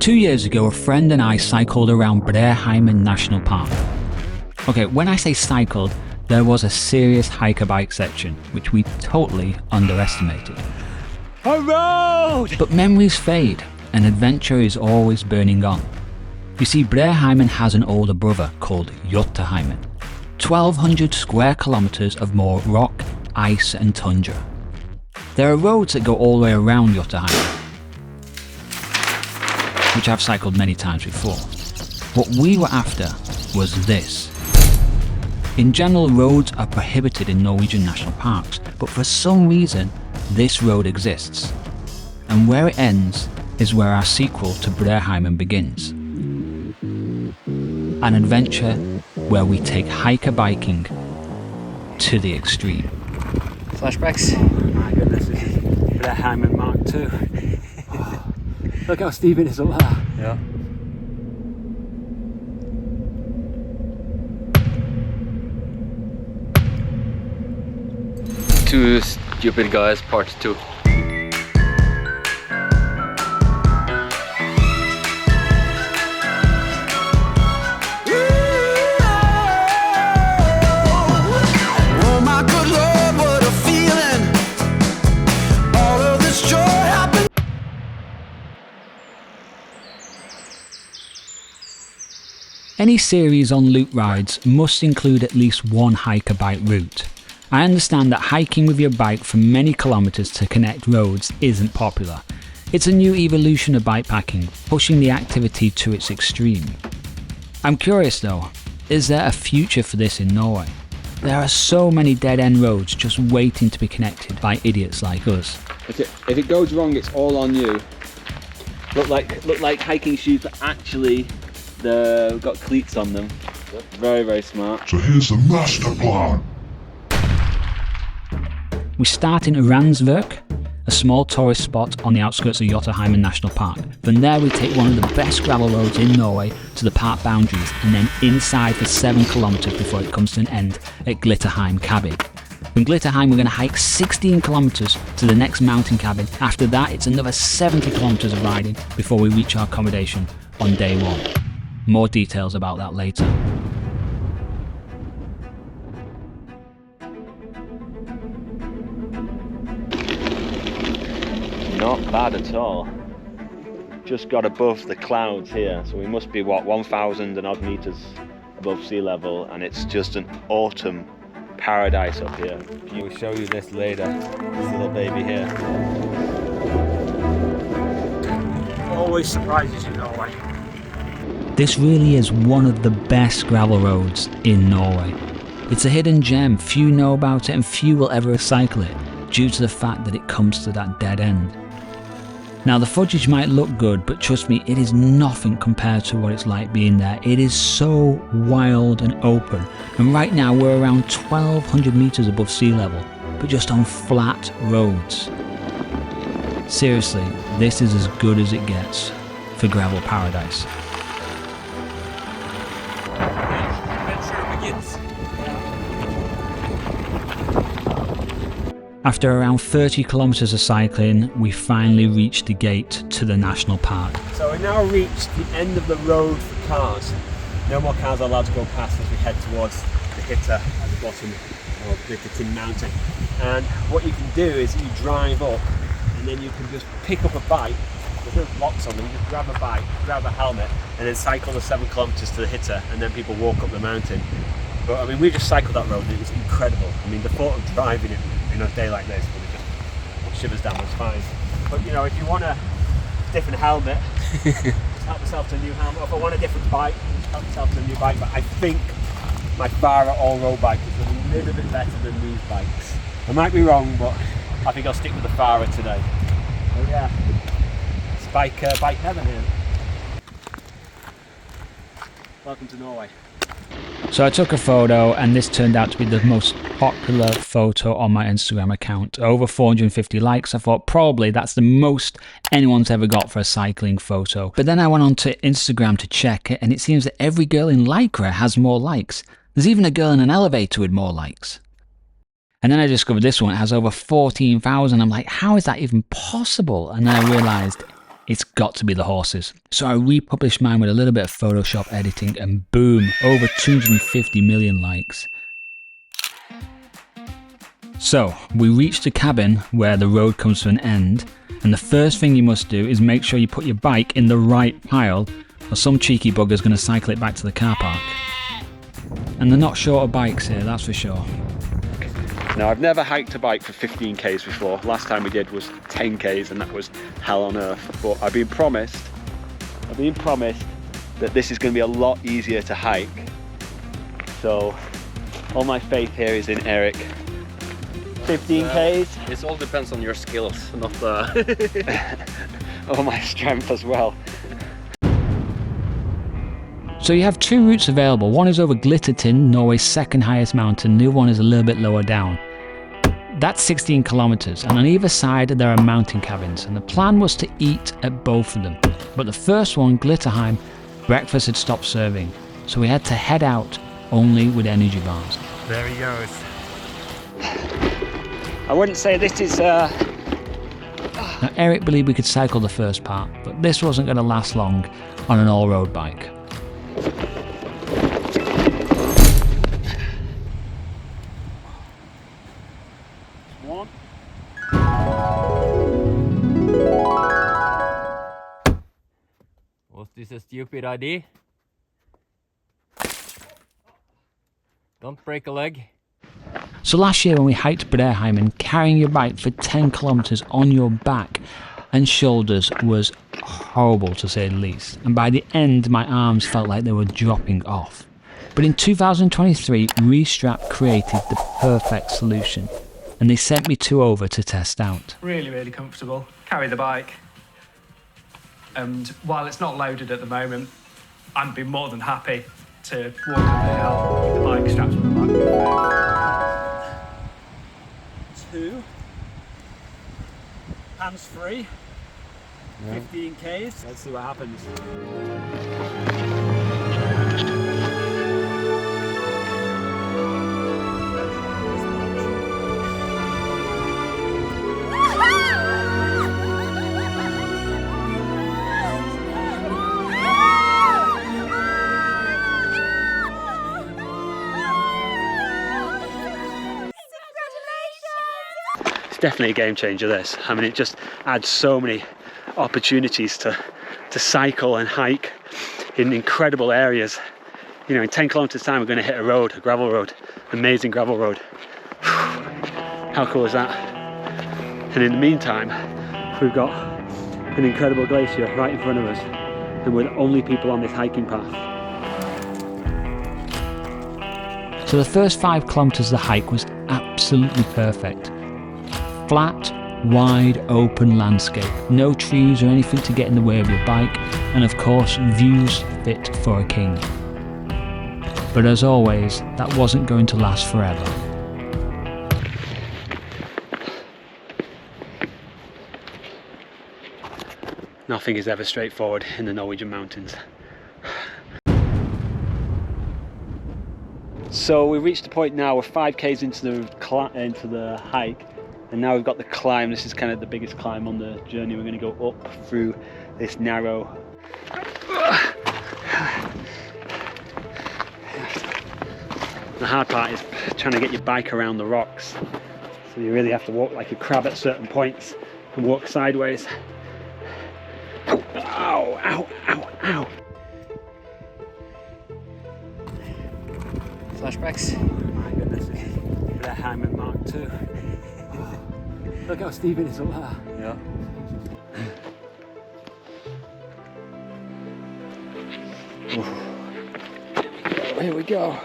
2 years ago, a friend and I cycled around Breheim National Park. Okay, when I say cycled, there was a serious hiker bike section, which we totally underestimated. A road! But memories fade, and adventure is always burning on. You see, Breheim has an older brother called Jotunheimen. 1,200 square kilometres of more rock, ice and tundra. There are roads that go all the way around Jotunheimen, which I've cycled many times before. What we were after was this. In general, roads are prohibited in Norwegian national parks, but for some reason, this road exists. And where it ends is where our sequel to Breheim begins. An adventure where we take hiker biking to the extreme. Flashbacks. Oh my goodness, this is Breheim Mark II. Look how steep it is up there. Yeah. 2 Stupid Guys Part 2. Any series on loop rides must include at least one hiker bike route. I understand that hiking with your bike for many kilometres to connect roads isn't popular. It's a new evolution of bikepacking, pushing the activity to its extreme. I'm curious though, is there a future for this in Norway? There are so many dead-end roads just waiting to be connected by idiots like us. If it goes wrong, it's all on you. Look like hiking shoes, but actually they've got cleats on them. Very, very smart. So here's the master plan. We start in Ransvik, a small tourist spot on the outskirts of Jotunheimen National Park. From there we take one of the best gravel roads in Norway to the park boundaries and then inside for 7 kilometres before it comes to an end at Glitterheim cabin. From Glitterheim we're going to hike 16 kilometres to the next mountain cabin. After that it's another 70 kilometres of riding before we reach our accommodation on day 1. More details about that later. Not bad at all. Just got above the clouds here, so we must be what, 1,000 and odd meters above sea level, and it's just an autumn paradise up here. We'll show you this later, this little baby here. Always surprises you, Norway. This really is one of the best gravel roads in Norway. It's a hidden gem, few know about it and few will ever cycle it, due to the fact that it comes to that dead end. Now the footage might look good, but trust me, it is nothing compared to what it's like being there. It is so wild and open, and right now we're around 1,200 meters above sea level, but just on flat roads. Seriously, this is as good as it gets for gravel paradise. Adventure begins. After around 30 kilometres of cycling, we finally reached the gate to the national park. So we now reached the end of the road for cars. No more cars are allowed to go past as we head towards the Hitter at the bottom of Bikepacking mountain. And what you can do is you drive up and then you can just pick up a bike. There's no locks on them, you just grab a bike, grab a helmet and then cycle the 7 kilometres to the Hitter, and then people walk up the mountain. But I mean, we just cycled that road and it was incredible. I mean, the thought of driving it in a day like this would just shivers down my spine. But you know, if you want a different helmet, just help yourself to a new helmet. Or if I want a different bike, just help yourself to a new bike. But I think my Fara all-road bike is a little bit better than these bikes. I might be wrong, but I think I'll stick with the Fara today. So yeah, it's bike heaven here. Welcome to Norway. So I took a photo and this turned out to be the most popular photo on my Instagram account. Over 450 likes. I thought probably that's the most anyone's ever got for a cycling photo. But then I went on to Instagram to check it and it seems that every girl in Lycra has more likes. There's even a girl in an elevator with more likes. And then I discovered this one, it has over 14,000. I'm like, how is that even possible? And then I realised it's got to be the horses. So I republished mine with a little bit of Photoshop editing and boom, over 250 million likes. So we reached a cabin where the road comes to an end, and the first thing you must do is make sure you put your bike in the right pile, or some cheeky bugger's going to cycle it back to the car park. And they're not short of bikes here, that's for sure. Now, I've never hiked a bike for 15k's before. Last time we did was 10k's, and that was hell on earth. But I've been promised that this is going to be a lot easier to hike. So all my faith here is in Eric. 15k's. It all depends on your skills, not the... All my strength as well. So you have two routes available. One is over Glittertin, Norway's second highest mountain. The other one is a little bit lower down. That's 16 kilometers, and on either side there are mountain cabins, and the plan was to eat at both of them. But the first one, Glitterheim, breakfast had stopped serving, so we had to head out only with energy bars. There he goes. I wouldn't say this is Now Eric believed we could cycle the first part, but this wasn't going to last long on an all-road bike. one. Was this a stupid idea? Don't break a leg. So last year when we hiked Breheim, and carrying your bike for 10 kilometers on your back and shoulders was horrible to say the least, and by the end my arms felt like they were dropping off. But in 2023 Restrap created the perfect solution, and they sent me two over to test out. Really comfortable. Carry the bike, and while it's not loaded at the moment, I'd be more than happy to walk up the hill with the bike strapped to my back. 2. Hands free. 15k's. Let's see what happens. It's definitely a game changer, this. I mean, it just adds so many opportunities to cycle and hike in incredible areas. You know, in 10 kilometers time we're going to hit a road, a gravel road, amazing gravel road. How cool is that? And in the meantime we've got an incredible glacier right in front of us, and we're the only people on this hiking path. So the first 5 kilometers of the hike was absolutely perfect. Flat, wide, open landscape, no trees or anything to get in the way of your bike, and of course views fit for a king. But as always, that wasn't going to last forever. Nothing is ever straightforward in the Norwegian mountains. So we reached the point now, we're 5k's into the hike, and now we've got the climb. This is kind of the biggest climb on the journey. We're going to go up through this narrow... The hard part is trying to get your bike around the rocks. So you really have to walk like a crab at certain points and walk sideways. Ow, ow, ow, ow. Flashbacks. My goodness. Breheim Mark II. Look how steep it is up there. Yeah. Oh, here we go.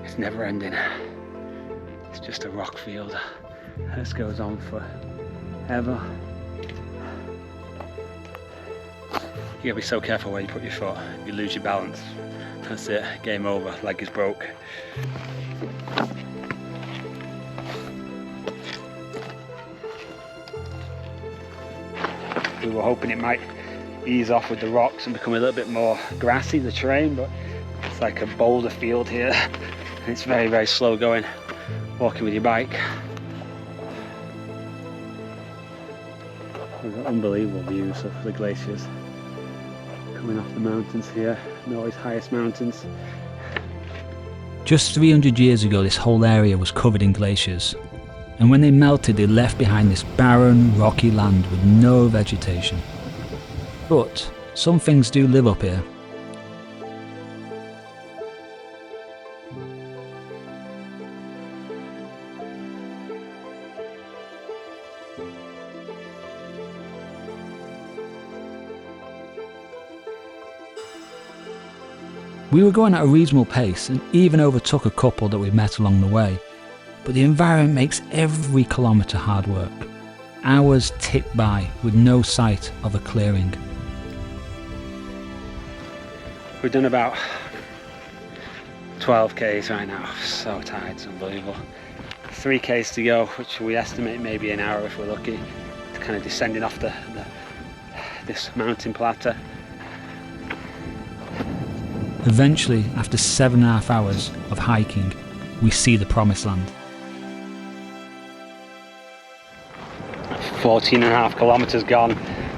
It's never ending. It's just a rock field. This goes on forever. You gotta be so careful where you put your foot. If you lose your balance, that's it, game over, leg is broke. We were hoping it might ease off with the rocks and become a little bit more grassy, the terrain, but it's like a boulder field here. And it's very, very slow going, walking with your bike. We've got unbelievable views of the glaciers coming off the mountains here, Norway's highest mountains. Just 300 years ago, this whole area was covered in glaciers. And when they melted, they left behind this barren, rocky land with no vegetation. But some things do live up here. We were going at a reasonable pace and even overtook a couple that we met along the way. But the environment makes every kilometre hard work. Hours tick by with no sight of a clearing. We've done about 12 k's right now. So tired, it's unbelievable. 3 k's to go, which we estimate maybe an hour if we're lucky. It's kind of descending off this mountain plateau. Eventually, after 7.5 hours of hiking, we see the promised land. 14.5 kilometres gone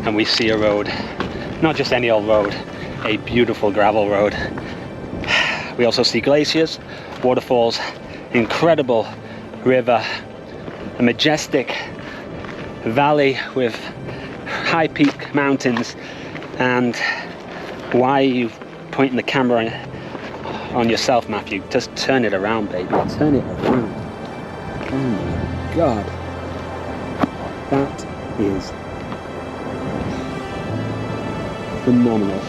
and we see a road. Not just any old road, a beautiful gravel road. We also see glaciers, waterfalls, incredible river, a majestic valley with high peak mountains. And why are you pointing the camera on yourself, Matthew? Just turn it around, baby. Turn it around. Oh my God. That is phenomenal.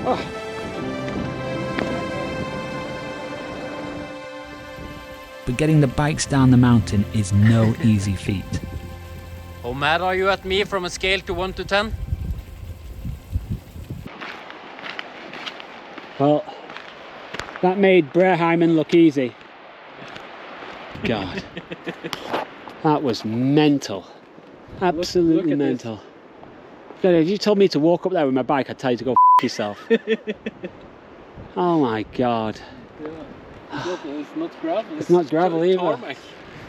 Oh. But getting the bikes down the mountain is no easy feat. How mad are you at me from a scale to 1 to 10? Well, that made Breheim look easy. God, that was mental. Absolutely look mental. God, if you told me to walk up there with my bike, I'd tell you to go f yourself. Oh my God. Yeah. It's not gravel. It's not gravel either. Tarmac.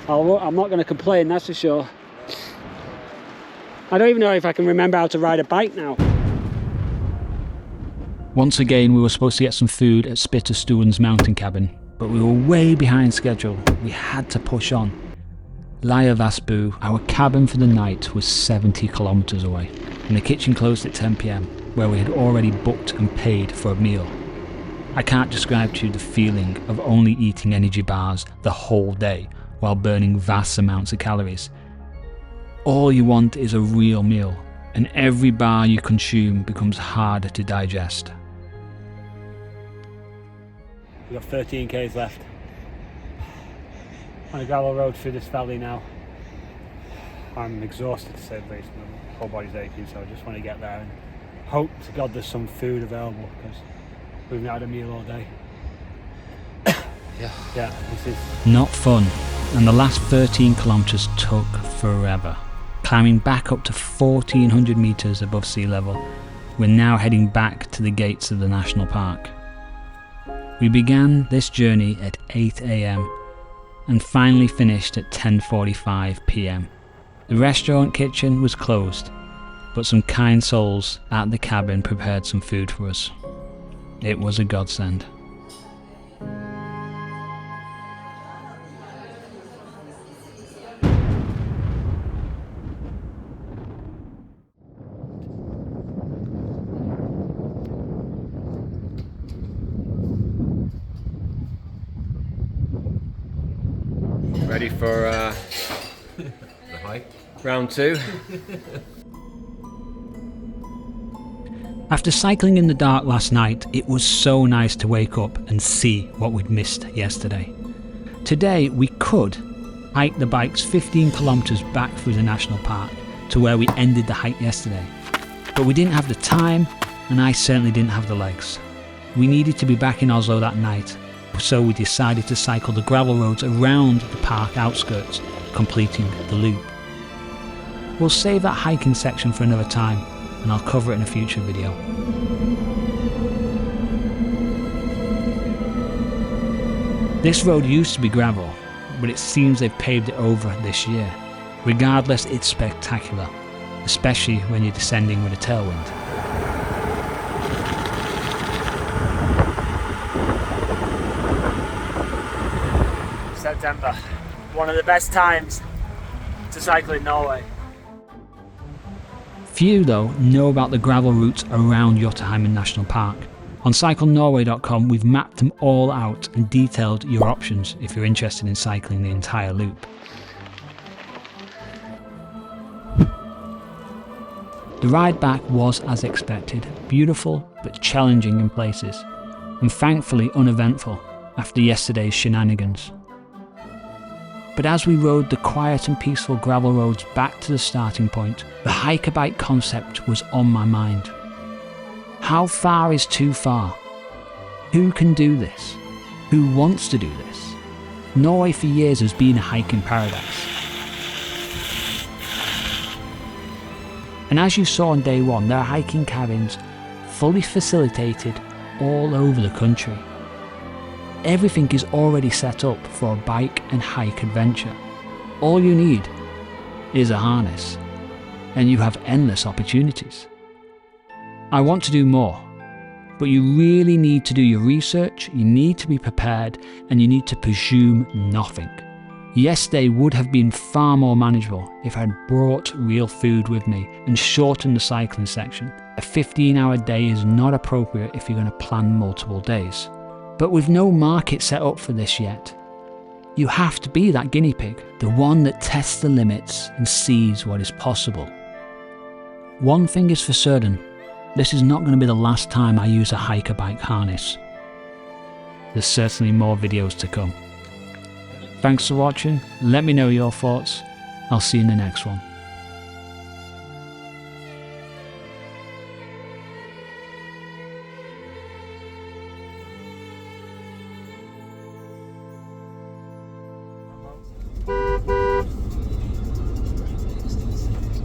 I'm not going to complain, that's for sure. I don't even know if I can remember how to ride a bike now. Once again, we were supposed to get some food at Spitterstuen's mountain cabin, but we were way behind schedule. We had to push on. Lajavasbu, our cabin for the night, was 70 kilometres away, and the kitchen closed at 10 PM, where we had already booked and paid for a meal. I can't describe to you the feeling of only eating energy bars the whole day while burning vast amounts of calories. All you want is a real meal, and every bar you consume becomes harder to digest. We've got 13 k's left on a gravel road through this valley now. I'm exhausted to say the least, my whole body's aching, so I just want to get there and hope to God there's some food available, because we've not had a meal all day. Yeah, this is Not fun, and the last 13 kilometres took forever. Climbing back up to 1400 metres above sea level, we're now heading back to the gates of the national park. We began this journey at 8 AM and finally finished at 10:45 PM. The restaurant kitchen was closed, but some kind souls at the cabin prepared some food for us. It was a godsend. Ready for round 2? After cycling in the dark last night, it was so nice to wake up and see what we'd missed yesterday. Today we could hike the bikes 15 kilometres back through the national park to where we ended the hike yesterday. But we didn't have the time, and I certainly didn't have the legs. We needed to be back in Oslo that night, so we decided to cycle the gravel roads around the park outskirts, completing the loop. We'll save that hiking section for another time, and I'll cover it in a future video. This road used to be gravel, but it seems they've paved it over this year. Regardless, it's spectacular, especially when you're descending with a tailwind. September, one of the best times to cycle in Norway. Few, though, know about the gravel routes around Breheim National Park. On cyclenorway.com, we've mapped them all out and detailed your options if you're interested in cycling the entire loop. The ride back was as expected, beautiful but challenging in places, and thankfully uneventful after yesterday's shenanigans. But as we rode the quiet and peaceful gravel roads back to the starting point, the hike-a-bike concept was on my mind. How far is too far? Who can do this? Who wants to do this? Norway for years has been a hiking paradise. And as you saw on day one, there are hiking cabins fully facilitated all over the country. Everything is already set up for a bike and hike adventure. All you need is a harness, and you have endless opportunities. I want to do more, but you really need to do your research, you need to be prepared, and you need to presume nothing. Yesterday would have been far more manageable if I had brought real food with me and shortened the cycling section. A 15-hour day is not appropriate if you're going to plan multiple days. But with no market set up for this yet, you have to be that guinea pig, the one that tests the limits and sees what is possible. One thing is for certain, this is not going to be the last time I use a hike-a-bike harness. There's certainly more videos to come. Thanks for watching, let me know your thoughts, I'll see you in the next one.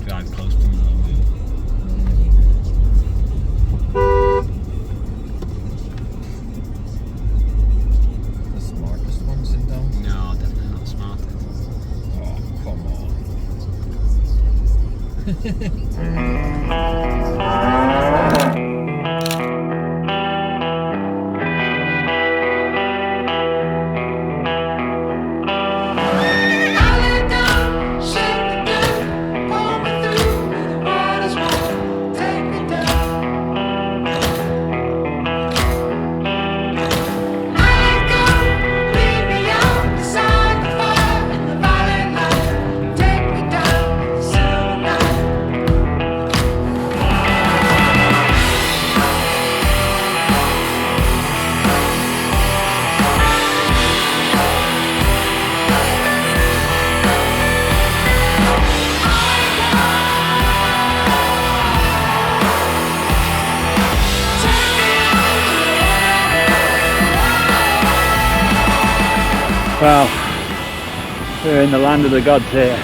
Drive close to me. The smartest one sit down? No, definitely not smarter. Oh, come on. Well, we're in the land of the gods here.